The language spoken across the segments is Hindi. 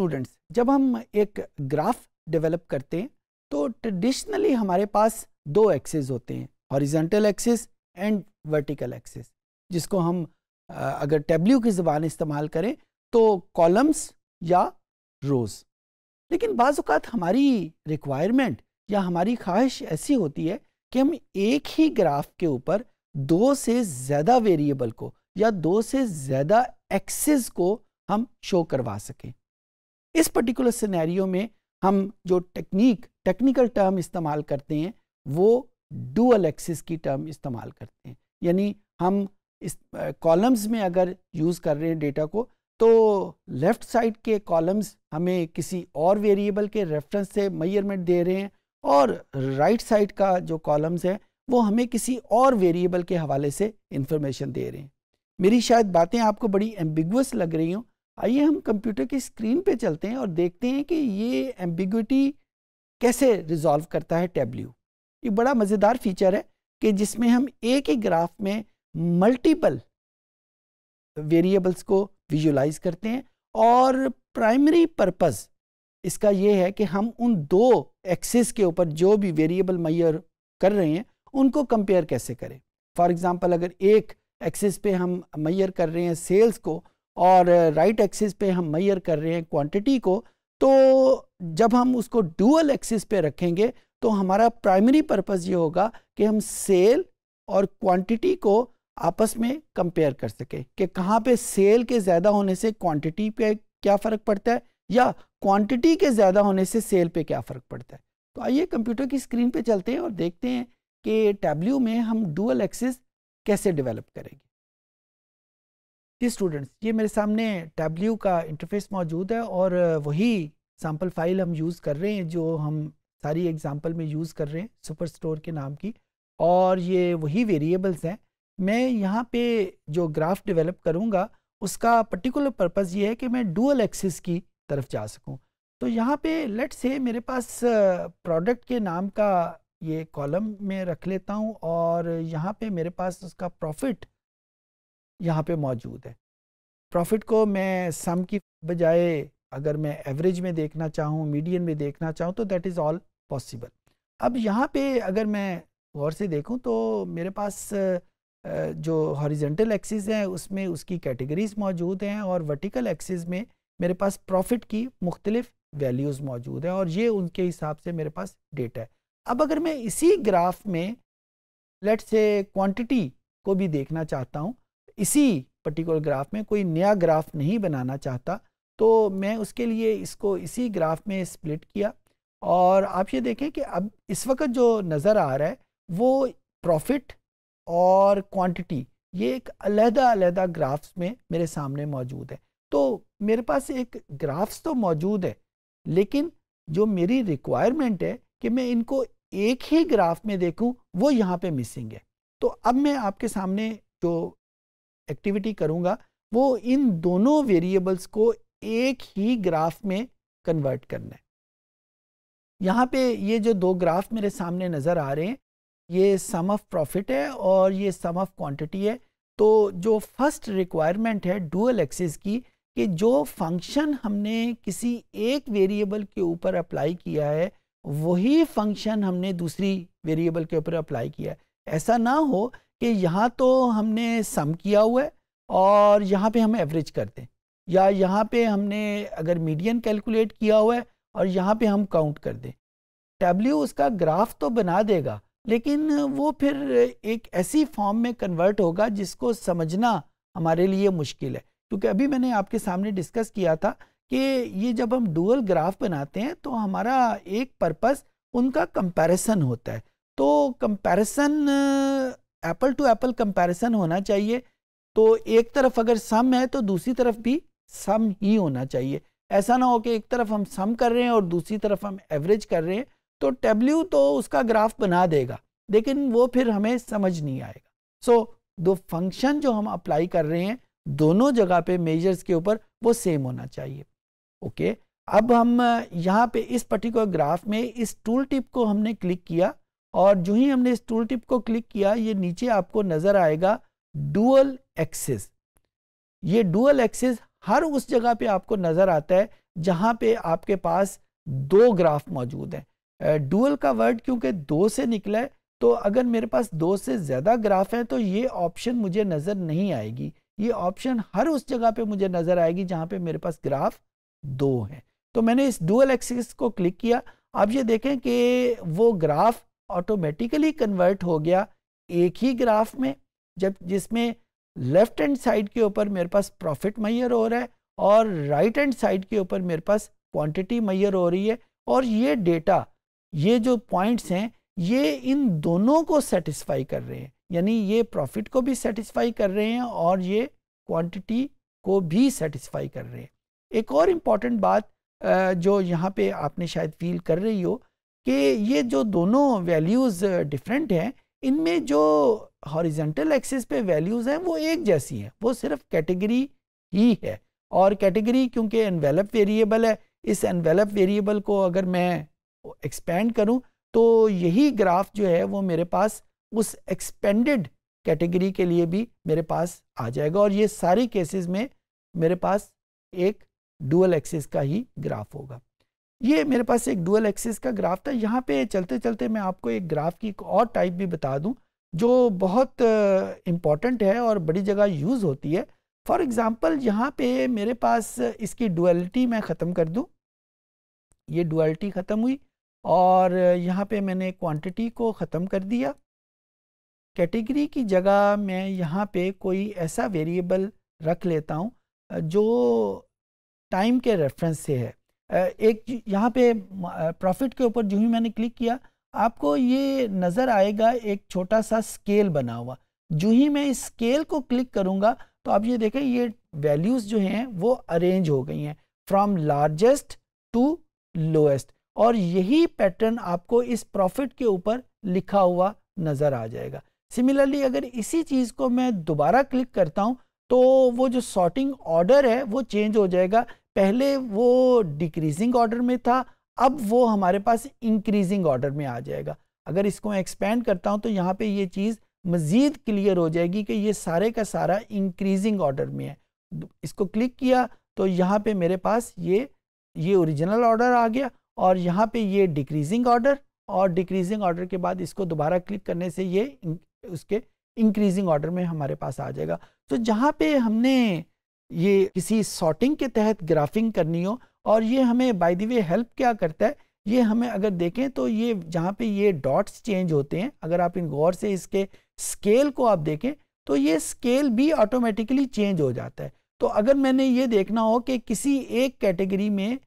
स्टूडेंट्स, जब हम एक ग्राफ डेवलप करते हैं तो ट्रेडिशनली हमारे पास दो एक्सिस होते हैं, horizontal axis and vertical axis, जिसको हम अगर टैब्ल्यू की ज़बान इस्तेमाल करें तो कॉलम्स या रोज़। लेकिन बाज़ औक़ात हमारी रिक्वायरमेंट या हमारी ख्वाहिश ऐसी होती है कि हम एक ही ग्राफ के ऊपर दो से ज़्यादा वेरिएबल को या दो से ज़्यादा एक्सिस को हम शो करवा सकें। इस पर्टिकुलर सिनेरियो में हम जो टेक्निकल टर्म इस्तेमाल करते हैं वो डुअल एक्सिस की टर्म इस्तेमाल करते हैं। यानी हम इस कॉलम्स में अगर यूज़ कर रहे हैं डेटा को, तो लेफ़्ट साइड के कॉलम्स हमें किसी और वेरिएबल के रेफरेंस से मेजरमेंट दे रहे हैं और राइट साइड का जो कॉलम्स है वो हमें किसी और वेरिएबल के हवाले से इंफॉर्मेशन दे रहे हैं। मेरी शायद बातें आपको बड़ी एम्बिगुअस लग रही हों। आइए हम कंप्यूटर की स्क्रीन पे चलते हैं और देखते हैं कि ये एम्बिग्विटी कैसे रिजॉल्व करता है टैब्ल्यू। ये बड़ा मज़ेदार फीचर है कि जिसमें हम एक ही ग्राफ में मल्टीपल वेरिएबल्स को विजुलाइज करते हैं और प्राइमरी पर्पस इसका ये है कि हम उन दो एक्सिस के ऊपर जो भी वेरिएबल मेजर कर रहे हैं उनको कंपेयर कैसे करें। फॉर एग्जांपल, अगर एक एक्सिस पे हम मेजर कर रहे हैं सेल्स को और राइट एक्सिस पे हम मेजर कर रहे हैं क्वांटिटी को, तो जब हम उसको डुअल एक्सिस पे रखेंगे तो हमारा प्राइमरी पर्पस ये होगा कि हम सेल और क्वांटिटी को आपस में कंपेयर कर सके कि कहाँ पे सेल के ज़्यादा होने से क्वांटिटी पे क्या फ़र्क पड़ता है या क्वांटिटी के ज़्यादा होने से सेल पे क्या फ़र्क पड़ता है। तो आइए कंप्यूटर की स्क्रीन पे चलते हैं और देखते हैं कि टैब्ल्यू में हम डुअल एक्सिस कैसे डेवलप करेंगे। जी स्टूडेंट्स, ये मेरे सामने टैब्ल्यू का इंटरफेस मौजूद है और वही सैम्पल फाइल हम यूज़ कर रहे हैं जो हम सारी एग्जांपल में यूज़ कर रहे हैं, सुपर स्टोर के नाम की, और ये वही वेरिएबल्स हैं। मैं यहाँ पे जो ग्राफ डेवलप करूँगा उसका पर्टिकुलर पर्पस ये है कि मैं डुअल एक्सिस की तरफ जा सकूँ। तो यहाँ पे लेट से मेरे पास प्रोडक्ट के नाम का ये कॉलम में रख लेता हूँ और यहाँ पे मेरे पास उसका प्रॉफिट यहाँ पे मौजूद है। प्रॉफिट को मैं सम की बजाय अगर मैं एवरेज में देखना चाहूँ, मीडियन में देखना चाहूँ, तो दैट इज़ ऑल पॉसिबल। अब यहाँ पे अगर मैं गौर से देखूँ तो मेरे पास जो हॉरिजॉन्टल एक्सिस है उसमें उसकी कैटेगरीज मौजूद हैं और वर्टिकल एक्सिस में मेरे पास प्रॉफिट की मुख्तलिफ वैल्यूज़ मौजूद हैं और ये उनके हिसाब से मेरे पास डेटा है। अब अगर मैं इसी ग्राफ में लेट से क्वांटिटी को भी देखना चाहता हूँ, इसी पर्टिकुलर ग्राफ में कोई नया ग्राफ नहीं बनाना चाहता, तो मैं उसके लिए इसको इसी ग्राफ में स्प्लिट किया और आप ये देखें कि अब इस वक्त जो नज़र आ रहा है वो प्रॉफिट और क्वांटिटी ये एक अलग-अलग ग्राफ्स में मेरे सामने मौजूद है। तो मेरे पास एक ग्राफ्स तो मौजूद है, लेकिन जो मेरी रिक्वायरमेंट है कि मैं इनको एक ही ग्राफ में देखूं वो यहाँ पे मिसिंग है। तो अब मैं आपके सामने जो एक्टिविटी करूँगा वो इन दोनों वेरिएबल्स को एक ही ग्राफ में कन्वर्ट करना है। यहाँ पे ये जो दो ग्राफ मेरे सामने नज़र आ रहे हैं, ये सम ऑफ प्रॉफिट है और ये सम ऑफ क्वांटिटी है। तो जो फर्स्ट रिक्वायरमेंट है डुअल एक्सिस की, कि जो फंक्शन हमने किसी एक वेरिएबल के ऊपर अप्लाई किया है वही फंक्शन हमने दूसरी वेरिएबल के ऊपर अप्लाई किया है। ऐसा ना हो कि यहाँ तो हमने सम किया हुआ है और यहाँ पे हम एवरेज करते हैं, या यहाँ पे हमने अगर मीडियन कैलकुलेट किया हुआ है और यहाँ पे हम काउंट कर दें। टैब्ल्यू उसका ग्राफ तो बना देगा, लेकिन वो फिर एक ऐसी फॉर्म में कन्वर्ट होगा जिसको समझना हमारे लिए मुश्किल है। क्योंकि अभी मैंने आपके सामने डिस्कस किया था कि ये जब हम डुअल ग्राफ बनाते हैं तो हमारा एक पर्पस उनका कंपैरिजन होता है। तो comparison apple to apple comparison होना चाहिए। तो एक तरफ अगर सम है तो दूसरी तरफ भी सम ही होना चाहिए। ऐसा ना हो कि एक तरफ हम सम कर रहे हैं और दूसरी तरफ हम एवरेज कर रहे हैं। तो टैब्ल्यू तो उसका ग्राफ बना देगा, लेकिन वो फिर हमें समझ नहीं आएगा। सो दो फंक्शन जो हम अप्लाई कर रहे हैं दोनों जगह पे मेजर्स के ऊपर वो सेम होना चाहिए। ओके, अब हम यहाँ पे इस पर्टिकुलर ग्राफ में इस टूल टिप को हमने क्लिक किया और जो ही हमने इस टूल टिप को क्लिक किया ये नीचे आपको नज़र आएगा डुअल एक्सिस। ये डुअल एक्सिस हर उस जगह पे आपको नज़र आता है जहाँ पे आपके पास दो ग्राफ मौजूद हैं। डुअल का वर्ड क्योंकि दो से निकला है, तो अगर मेरे पास दो से ज़्यादा ग्राफ हैं तो ये ऑप्शन मुझे नज़र नहीं आएगी। ये ऑप्शन हर उस जगह पे मुझे नज़र आएगी जहाँ पे मेरे पास ग्राफ दो हैं। तो मैंने इस डुअल एक्सिस को क्लिक किया। आप ये देखें कि वो ग्राफ ऑटोमेटिकली कन्वर्ट हो गया एक ही ग्राफ में, जब जिसमें लेफ्ट हैंड साइड के ऊपर मेरे पास प्रॉफिट मैयर हो रहा है और राइट हैंड साइड के ऊपर मेरे पास क्वांटिटी मैयर हो रही है। और ये डेटा, ये जो पॉइंट्स हैं, ये इन दोनों को सेटिस्फाई कर रहे हैं, यानी ये प्रॉफिट को भी सेटिस्फाई कर रहे हैं और ये क्वांटिटी को भी सेटिस्फाई कर रहे हैं। एक और इम्पॉर्टेंट बात जो यहाँ पे आपने शायद फील कर रही हो कि ये जो दोनों वैल्यूज़ डिफरेंट हैं, इनमें जो हॉरिजॉन्टल एक्सिस पे वैल्यूज़ हैं वो एक जैसी हैं, वो सिर्फ कैटेगरी ही है। और कैटेगरी क्योंकि एनवेलप वेरिएबल है, इस एनवेलप वेरिएबल को अगर मैं एक्सपेंड करूं तो यही ग्राफ जो है वो मेरे पास उस एक्सपेंडेड कैटेगरी के लिए भी मेरे पास आ जाएगा। और ये सारी केसेस में मेरे पास एक डुअल एक्सिस का ही ग्राफ होगा। ये मेरे पास एक डुअल एक्सिस का ग्राफ था। यहाँ पे चलते चलते मैं आपको एक ग्राफ की एक और टाइप भी बता दूं जो बहुत इम्पॉर्टेंट है और बड़ी जगह यूज़ होती है। फॉर एग्ज़ाम्पल यहाँ पे मेरे पास इसकी डुअलिटी मैं ख़त्म कर दूं, ये डुअलिटी ख़त्म हुई और यहाँ पे मैंने क्वांटिटी को ख़त्म कर दिया। कैटेगरी की जगह मैं यहाँ पे कोई ऐसा वेरिएबल रख लेता हूँ जो टाइम के रेफरेंस से है। एक यहाँ पे प्रॉफिट के ऊपर जो ही मैंने क्लिक किया, आपको ये नज़र आएगा एक छोटा सा स्केल बना हुआ। जो ही मैं इस स्केल को क्लिक करूँगा तो आप ये देखें ये वैल्यूज़ जो हैं वो अरेंज हो गई हैं फ्रॉम लार्जेस्ट टू लोएस्ट, और यही पैटर्न आपको इस प्रॉफिट के ऊपर लिखा हुआ नज़र आ जाएगा। सिमिलरली अगर इसी चीज़ को मैं दोबारा क्लिक करता हूँ तो वो जो सॉर्टिंग ऑर्डर है वो चेंज हो जाएगा। पहले वो डिक्रीजिंग ऑर्डर में था, अब वो हमारे पास इंक्रीजिंग ऑर्डर में आ जाएगा। अगर इसको मैं एक्सपेंड करता हूँ तो यहाँ पे ये चीज़ मज़ीद क्लियर हो जाएगी कि ये सारे का सारा इंक्रीजिंग ऑर्डर में है। इसको क्लिक किया तो यहाँ पे मेरे पास ये ओरिजिनल ऑर्डर आ गया और यहाँ पे ये डिक्रीजिंग ऑर्डर, और डिक्रीजिंग ऑर्डर के बाद इसको दोबारा क्लिक करने से ये उसके इंक्रीजिंग ऑर्डर में हमारे पास आ जाएगा। तो जहाँ पे हमने ये किसी सॉर्टिंग के तहत ग्राफिंग करनी हो, और ये हमें बाय द वे हेल्प क्या करता है, ये हमें अगर देखें तो ये जहाँ पे ये डॉट्स चेंज होते हैं, अगर आप इन गौर से इसके स्केल को आप देखें तो ये स्केल भी ऑटोमेटिकली चेंज हो जाता है। तो अगर मैंने ये देखना हो कि किसी एक कैटेगरी में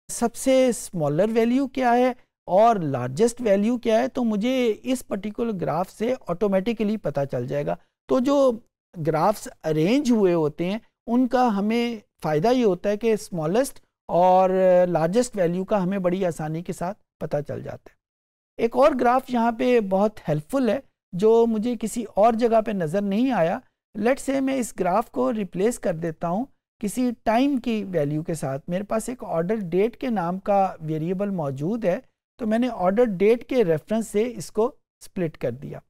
सबसे स्मॉलर वैल्यू क्या है और लार्जेस्ट वैल्यू क्या है, तो मुझे इस पर्टिकुलर ग्राफ से ऑटोमेटिकली पता चल जाएगा। तो जो ग्राफ्स अरेंज हुए होते हैं उनका हमें फ़ायदा ये होता है कि स्मॉलेस्ट और लार्जेस्ट वैल्यू का हमें बड़ी आसानी के साथ पता चल जाता है। एक और ग्राफ यहाँ पे बहुत हेल्पफुल है जो मुझे किसी और जगह पे नज़र नहीं आया। लेट्स से मैं इस ग्राफ को रिप्लेस कर देता हूँ किसी टाइम की वैल्यू के साथ। मेरे पास एक ऑर्डर डेट के नाम का वेरिएबल मौजूद है, तो मैंने ऑर्डर डेट के रेफरेंस से इसको स्प्लिट कर दिया।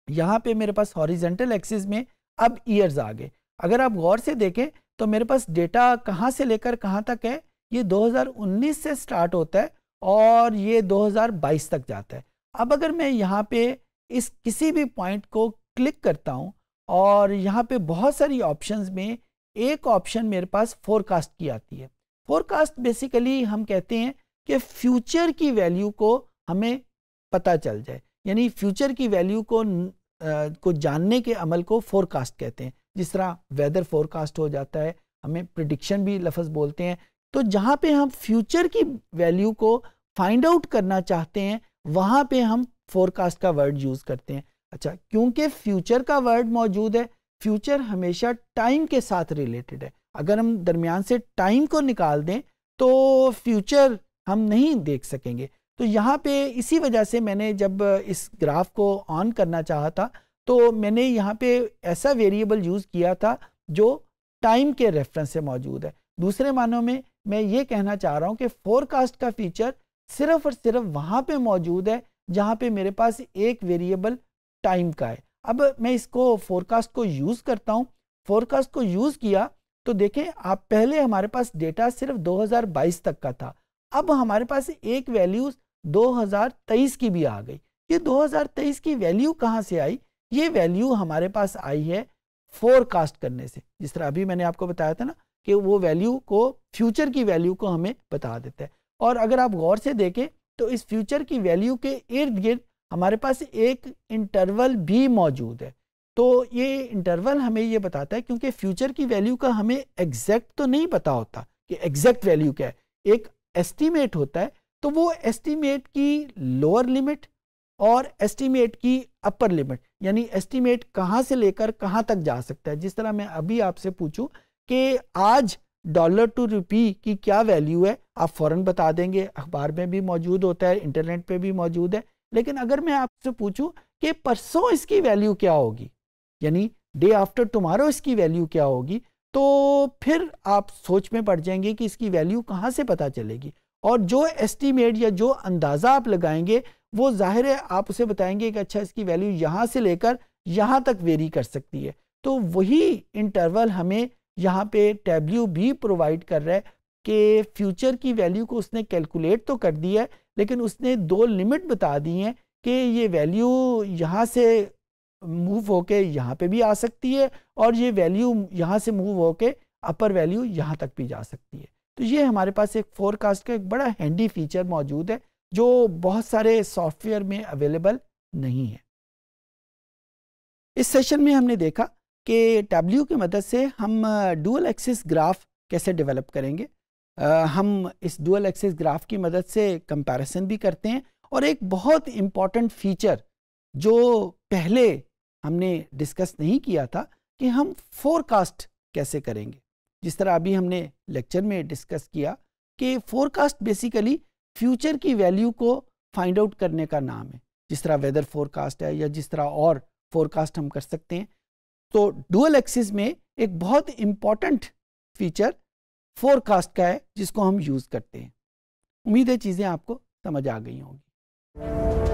यहाँ पे मेरे पास हॉरिजॉन्टल एक्सिस में अब ईयर्स आ गए। अगर आप गौर से देखें तो मेरे पास डेटा कहाँ से लेकर कहाँ तक है, ये 2019 से स्टार्ट होता है और ये 2022 तक जाता है। अब अगर मैं यहाँ पे इस किसी भी पॉइंट को क्लिक करता हूँ और यहाँ पे बहुत सारी ऑप्शंस में एक ऑप्शन मेरे पास फोरकास्ट की आती है। फोरकास्ट बेसिकली हम कहते हैं कि फ्यूचर की वैल्यू को हमें पता चल जाए, यानी फ्यूचर की वैल्यू को जानने के अमल को फोरकास्ट कहते हैं। जिस तरह वेदर फोरकास्ट हो जाता है, हमें प्रिडिक्शन भी लफ्ज़ बोलते हैं। तो जहाँ पे हम फ्यूचर की वैल्यू को फाइंड आउट करना चाहते हैं वहाँ पे हम फोरकास्ट का वर्ड यूज़ करते हैं। अच्छा, क्योंकि फ्यूचर का वर्ड मौजूद है, फ्यूचर हमेशा टाइम के साथ रिलेटेड है। अगर हम दरमियान से टाइम को निकाल दें तो फ्यूचर हम नहीं देख सकेंगे। तो यहाँ पे इसी वजह से मैंने जब इस ग्राफ को ऑन करना चाहा था तो मैंने यहाँ पे ऐसा वेरिएबल यूज़ किया था जो टाइम के रेफरेंस से मौजूद है। दूसरे मानों में मैं ये कहना चाह रहा हूँ कि फोरकास्ट का फीचर सिर्फ और सिर्फ वहाँ पे मौजूद है जहाँ पे मेरे पास एक वेरिएबल टाइम का है। अब मैं इसको फोरकास्ट को यूज़ करता हूँ। फोरकास्ट को यूज़ किया तो देखें आप, पहले हमारे पास डेटा सिर्फ 2022 तक का था, अब हमारे पास एक वैल्यू 2023 की भी आ गई। ये 2023 की वैल्यू कहाँ से आई? ये वैल्यू हमारे पास आई है फोरकास्ट करने से। जिस तरह अभी मैंने आपको बताया था ना कि वो वैल्यू को, फ्यूचर की वैल्यू को हमें बता देता है। और अगर आप गौर से देखें तो इस फ्यूचर की वैल्यू के इर्द गिर्द हमारे पास एक इंटरवल भी मौजूद है। तो ये इंटरवल हमें ये बताता है, क्योंकि फ्यूचर की वैल्यू का हमें एग्जैक्ट तो नहीं पता होता कि एग्जैक्ट वैल्यू क्या है, एक एस्टीमेट होता है। तो वो एस्टीमेट की लोअर लिमिट और एस्टीमेट की अपर लिमिट, यानी एस्टीमेट कहाँ से लेकर कहाँ तक जा सकता है। जिस तरह मैं अभी आपसे पूछूं कि आज डॉलर टू रुपी की क्या वैल्यू है, आप फौरन बता देंगे, अखबार में भी मौजूद होता है, इंटरनेट पे भी मौजूद है। लेकिन अगर मैं आपसे पूछूं कि परसों इसकी वैल्यू क्या होगी, यानी डे आफ्टर टुमारो इसकी वैल्यू क्या होगी, तो फिर आप सोच में पड़ जाएंगे कि इसकी वैल्यू कहाँ से पता चलेगी। और जो एस्टीमेट या जो अंदाज़ा आप लगाएंगे वो जाहिर है आप उसे बताएंगे कि अच्छा इसकी वैल्यू यहाँ से लेकर यहाँ तक वेरी कर सकती है। तो वही इंटरवल हमें यहाँ पे टैब्ल्यू भी प्रोवाइड कर रहा है कि फ्यूचर की वैल्यू को उसने कैलकुलेट तो कर दिया है, लेकिन उसने दो लिमिट बता दी हैं कि ये वैल्यू यहाँ से मूव होके यहाँ पे भी आ सकती है और ये वैल्यू यहाँ से मूव होके अपर वैल्यू यहाँ तक भी जा सकती है। तो ये हमारे पास एक फोरकास्ट का एक बड़ा हैंडी फीचर मौजूद है जो बहुत सारे सॉफ्टवेयर में अवेलेबल नहीं है। इस सेशन में हमने देखा कि टैब्ल्यू की मदद से हम डुअल एक्सिस ग्राफ कैसे डेवलप करेंगे। हम इस डुअल एक्सिस ग्राफ की मदद से कंपैरिजन भी करते हैं, और एक बहुत इम्पॉर्टेंट फीचर जो पहले हमने डिस्कस नहीं किया था कि हम फोरकास्ट कैसे करेंगे। जिस तरह अभी हमने लेक्चर में डिस्कस किया कि फोरकास्ट बेसिकली फ्यूचर की वैल्यू को फाइंड आउट करने का नाम है, जिस तरह वेदर फोरकास्ट है या जिस तरह और फोरकास्ट हम कर सकते हैं। तो डुअल एक्सिस में एक बहुत इम्पॉर्टेंट फीचर फोरकास्ट का है जिसको हम यूज़ करते हैं। उम्मीद है चीज़ें आपको समझ आ गई होंगी।